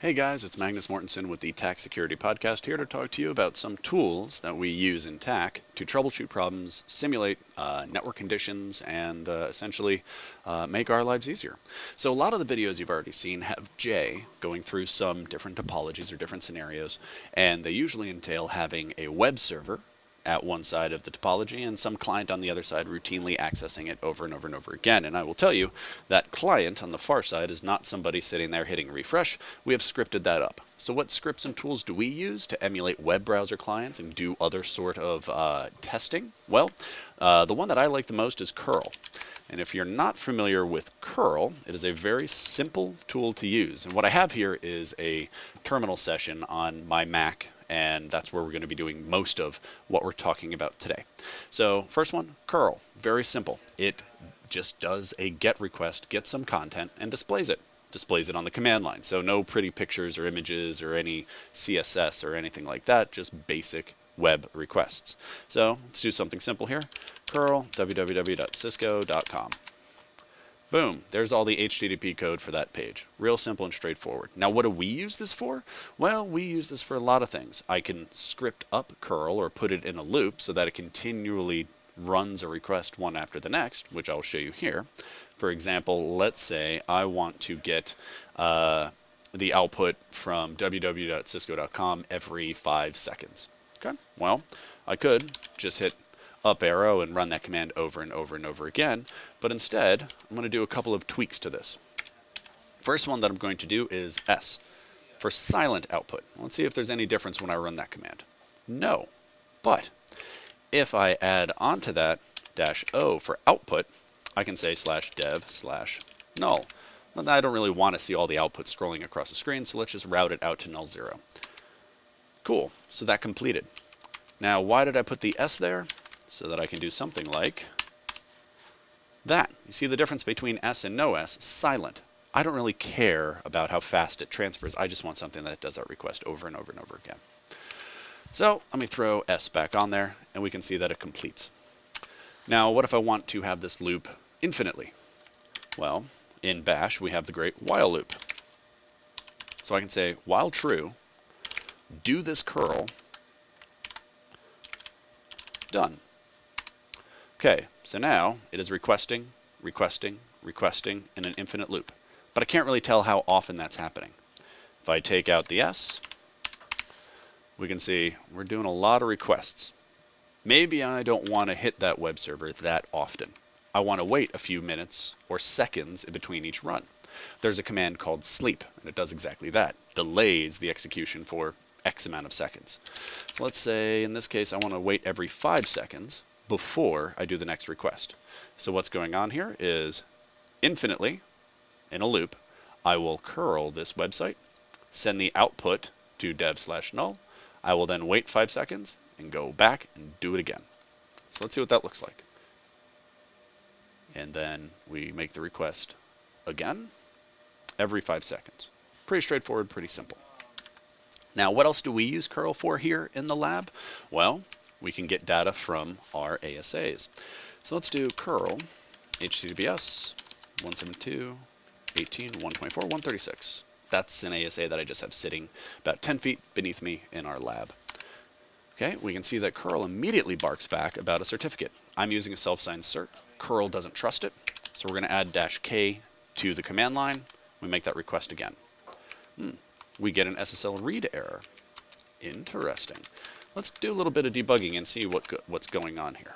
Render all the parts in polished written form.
Hey guys, it's Magnus Mortensen with the TAC Security Podcast, here to talk to you about some tools that we use in TAC to troubleshoot problems, simulate network conditions, and essentially make our lives easier. So a lot of the videos you've already seen have Jay going through some different topologies or different scenarios, and they usually entail having a web server at one side of the topology and some client on the other side routinely accessing it over and over and over again. And I will tell you that client on the far side is not somebody sitting there hitting refresh. We have scripted that up. So what scripts and tools do we use to emulate web browser clients and do other sort of testing? Well, the one that I like the most is curl. And if you're not familiar with curl, it is a very simple tool to use. And what I have here is a terminal session on my Mac, and that's where we're going to be doing most of what we're talking about today. So first one, curl, very simple. It just does a GET request, gets some content, and displays it. Displays it on the command line. So no pretty pictures or images or any CSS or anything like that, just basic web requests. So let's do something simple here. Curl www.cisco.com. Boom, there's all the HTTP code for that page. Real simple and straightforward. Now, what do we use this for? Well, we use this for a lot of things. I can script up curl or put it in a loop so that it continually runs a request one after the next, which I'll show you here. For example, let's say I want to get the output from www.cisco.com every 5 seconds. Okay, well, I could just hit up arrow and run that command over and over and over again, but instead I'm going to do a couple of tweaks to this. First one that I'm going to do is S for silent output. Let's see if there's any difference when I run that command. No, but if I add onto that -O for output, I can say /dev/null. Well, I don't really want to see all the output scrolling across the screen, so let's just route it out to null 0. Cool, so that completed. Now, why did I put the S there? So that I can do something like that. You see the difference between S and no S? Silent. I don't really care about how fast it transfers. I just want something that does that request over and over and over again. So let me throw S back on there, and we can see that it completes. Now, what if I want to have this loop infinitely? Well, in Bash, we have the great while loop. So I can say, while true, do this curl, done. Okay, so now it is requesting, requesting, requesting in an infinite loop. But I can't really tell how often that's happening. If I take out the S, we can see we're doing a lot of requests. Maybe I don't want to hit that web server that often. I want to wait a few minutes or seconds in between each run. There's a command called sleep, and it does exactly that. Delays the execution for X amount of seconds. So let's say in this case I want to wait every 5 seconds before I do the next request. So what's going on here is infinitely, in a loop, I will curl this website, send the output to dev/null. I will then wait 5 seconds and go back and do it again. So let's see what that looks like. And then we make the request again every 5 seconds. Pretty straightforward, pretty simple. Now, what else do we use curl for here in the lab? Well, we can get data from our ASAs. So let's do curl HTTPS 172.18.124.136. That's an ASA that I just have sitting about 10 feet beneath me in our lab. Okay, we can see that curl immediately barks back about a certificate. I'm using a self-signed cert. Curl doesn't trust it, so we're going to add -K to the command line. We make that request again. We get an SSL read error. Interesting. Let's do a little bit of debugging and see what's going on here.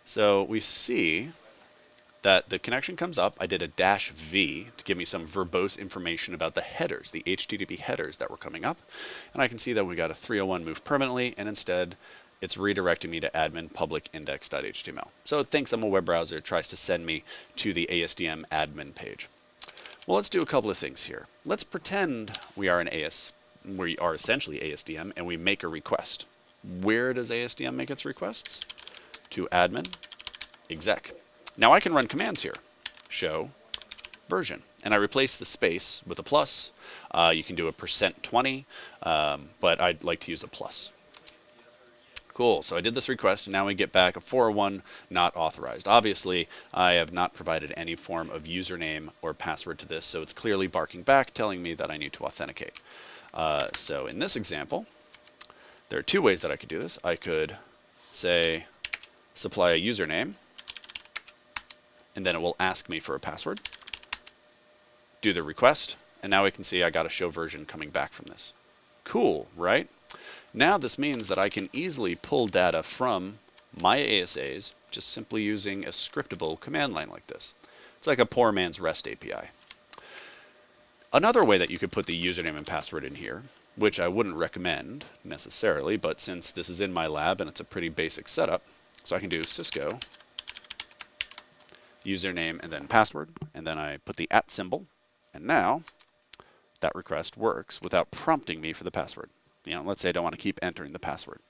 So we see that the connection comes up. I did a -V to give me some verbose information about the headers, the HTTP headers that were coming up. And I can see that we got a 301 move permanently, and instead it's redirecting me to admin public index.html. So it thinks I'm a web browser, it tries to send me to the ASDM admin page. Well, let's do a couple of things here. Let's pretend we are essentially ASDM and we make a request. Where does ASDM make its requests? To admin exec. Now I can run commands here. Show version. And I replace the space with a plus. You can do a %20, but I'd like to use a plus. Cool, so I did this request, and now we get back a 401 not authorized. Obviously, I have not provided any form of username or password to this, so it's clearly barking back, telling me that I need to authenticate. So in this example, there are two ways that I could do this. I could say supply a username, and then it will ask me for a password. Do the request, and now we can see I got a show version coming back from this. Cool, right? Now this means that I can easily pull data from my ASAs just simply using a scriptable command line like this. It's like a poor man's REST API. Another way that you could put the username and password in here, which I wouldn't recommend necessarily, but since this is in my lab and it's a pretty basic setup, so I can do Cisco username and then password, and then I put the @ symbol, and now that request works without prompting me for the password. Let's say I don't want to keep entering the password.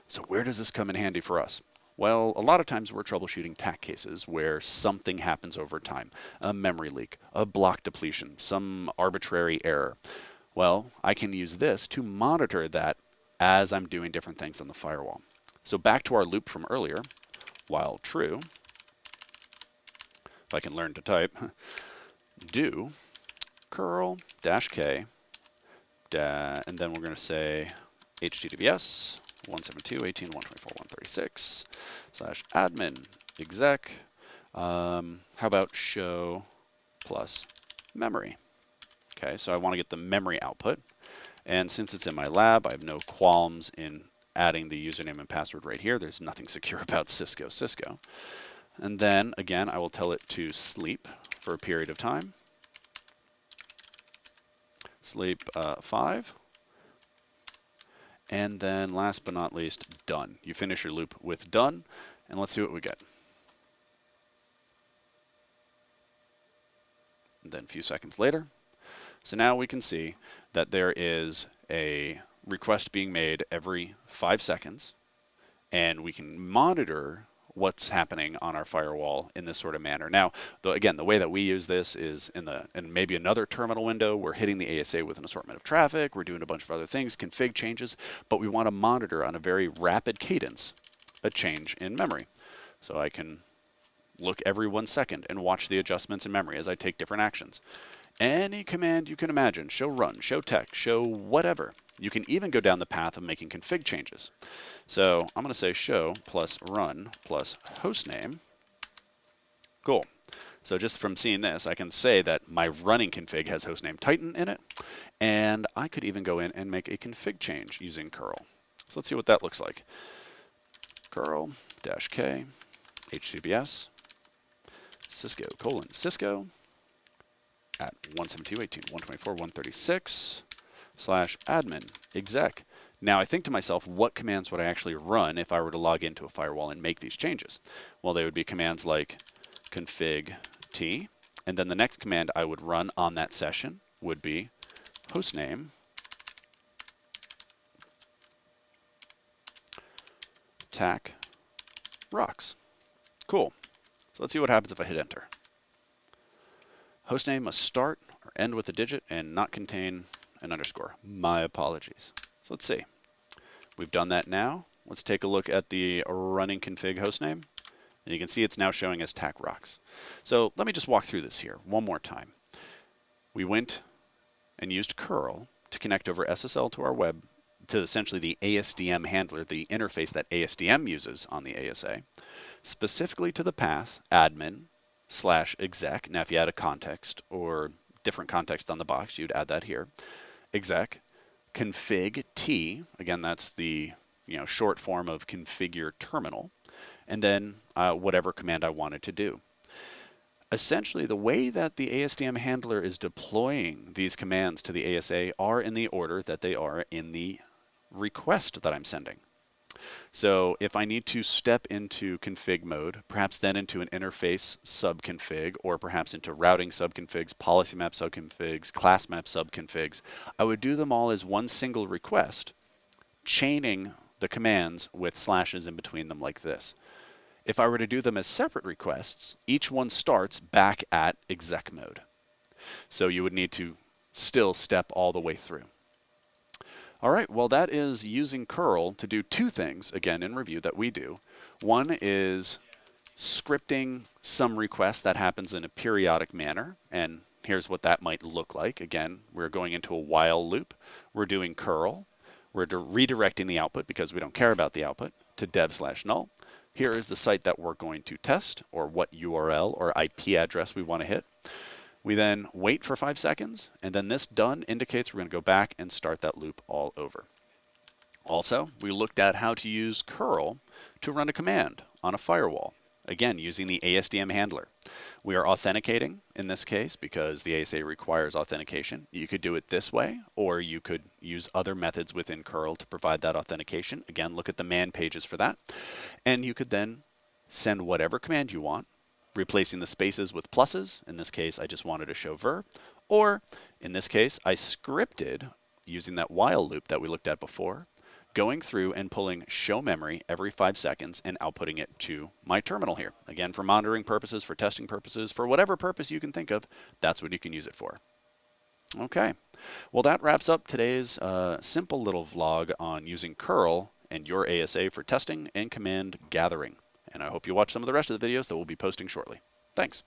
So where does this come in handy for us? Well, a lot of times we're troubleshooting TAC cases where something happens over time, a memory leak, a block depletion, some arbitrary error. Well, I can use this to monitor that as I'm doing different things on the firewall. So back to our loop from earlier, while true, if I can learn to type, do curl -k, and then we're going to say HTTPS 172.18.124.136/admin exec. How about show plus memory? Okay, so I want to get the memory output. And since it's in my lab, I have no qualms in adding the username and password right here. There's nothing secure about Cisco. And then, again, I will tell it to sleep for a period of time. Sleep 5. And then last but not least, done. You finish your loop with done, and let's see what we get. And then a few seconds later. So now we can see that there is a request being made every 5 seconds, and we can monitor what's happening on our firewall in this sort of manner. Now, again, the way that we use this is in maybe another terminal window. We're hitting the ASA with an assortment of traffic. We're doing a bunch of other things, config changes, but we want to monitor on a very rapid cadence a change in memory. So I can look every 1 second and watch the adjustments in memory as I take different actions. Any command you can imagine, show run, show tech, show whatever. You can even go down the path of making config changes. So I'm going to say show plus run plus hostname. Cool. So just from seeing this, I can say that my running config has hostname Titan in it, and I could even go in and make a config change using curl. So let's see what that looks like. Curl -k HTTPS Cisco :Cisco at 172.18.124.136/admin exec. Now I think to myself, what commands would I actually run if I were to log into a firewall and make these changes? Well, they would be commands like config t, and then the next command I would run on that session would be hostname tac rocks. Cool. So let's see what happens if I hit enter. Hostname must start or end with a digit and not contain an underscore. My apologies. So let's see. We've done that now. Let's take a look at the running config hostname. And you can see it's now showing as tac rocks. So let me just walk through this here one more time. We went and used curl to connect over SSL to our web, to essentially the ASDM handler, the interface that ASDM uses on the ASA, specifically to the path admin/exec. Now, if you add a context or different context on the box, you'd add that here. Exec, config t, again, that's the short form of configure terminal, and then whatever command I wanted to do. Essentially, the way that the ASDM handler is deploying these commands to the ASA are in the order that they are in the request that I'm sending. So if I need to step into config mode, perhaps then into an interface subconfig, or perhaps into routing subconfigs, policy map subconfigs, class map subconfigs, I would do them all as one single request, chaining the commands with slashes in between them like this. If I were to do them as separate requests, each one starts back at exec mode. So you would need to still step all the way through. All right, well, that is using curl to do two things, again, in review that we do. One is scripting some request that happens in a periodic manner, and here's what that might look like. Again, we're going into a while loop. We're doing curl. We're redirecting the output because we don't care about the output to dev/null. Here is the site that we're going to test, or what URL or IP address we want to hit. We then wait for 5 seconds, and then this done indicates we're going to go back and start that loop all over. Also, we looked at how to use curl to run a command on a firewall, again, using the ASDM handler. We are authenticating in this case because the ASA requires authentication. You could do it this way, or you could use other methods within curl to provide that authentication. Again, look at the man pages for that. And you could then send whatever command you want, replacing the spaces with pluses. In this case, I just wanted to show ver. Or in this case, I scripted using that while loop that we looked at before, going through and pulling show memory every 5 seconds and outputting it to my terminal here. Again, for monitoring purposes, for testing purposes, for whatever purpose you can think of, that's what you can use it for. Okay, well, that wraps up today's simple little vlog on using curl and your ASA for testing and command gathering. And I hope you watch some of the rest of the videos that we'll be posting shortly. Thanks.